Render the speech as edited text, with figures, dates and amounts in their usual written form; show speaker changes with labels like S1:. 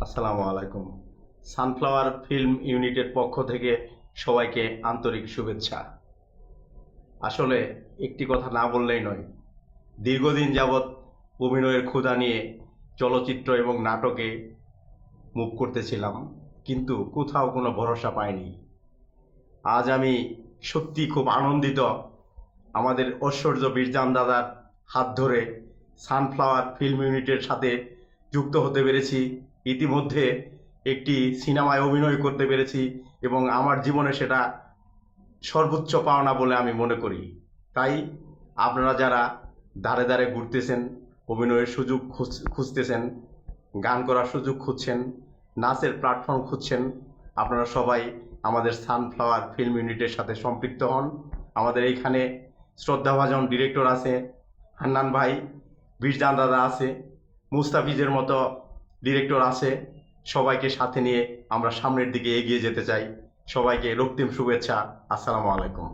S1: আসসালামু আলাইকুম। Sunflower film ইউনিটের পক্ষ থেকে সবাইকে আন্তরিক শুভেচ্ছা। আসলে একটি কথা না বললেই নয়, দীর্ঘদিন যাবৎ অভিনয়ের ক্ষুধা নিয়ে চলচ্চিত্র এবং নাটকে মুভ করতেছিলাম, কিন্তু কোথাও কোনো ভরসা পাইনি। আজ আমি সত্যি খুব আনন্দিত আমাদের ঐশ্বর্য বীরজান দাদার হাত ধরে সানফ্লাওয়ার ফিল্ম ইউনিটের সাথে যুক্ত হতে পেরেছি। ইতিমধ্যে একটি সিনেমায় অভিনয় করতে পেরেছি এবং আমার জীবনে সেটা সর্বোচ্চ পাওনা বলে আমি মনে করি। তাই আপনারা যারা ধারে ধারে ঘুরতেছেন, অভিনয়ের সুযোগ খুঁজতেছেন, গান করার সুযোগ খুঁজছেন, নাচের প্ল্যাটফর্ম খুঁজছেন, আপনারা সবাই আমাদের সানফ্লাওয়ার ফিল্ম ইউনিটের সাথে সম্পৃক্ত হন। আমাদের এইখানে শ্রদ্ধাভাজন ডিরেক্টর আছে, হান্নান ভাই, বীরজান দাদা আছে, মুস্তাফিজের মতো ডিরেক্টর আছে। সবাইকে সাথে নিয়ে আমরা সামনের দিকে এগিয়ে যেতে চাই। সবাইকে রক্তিম শুভেচ্ছা। আসসালামু আলাইকুম।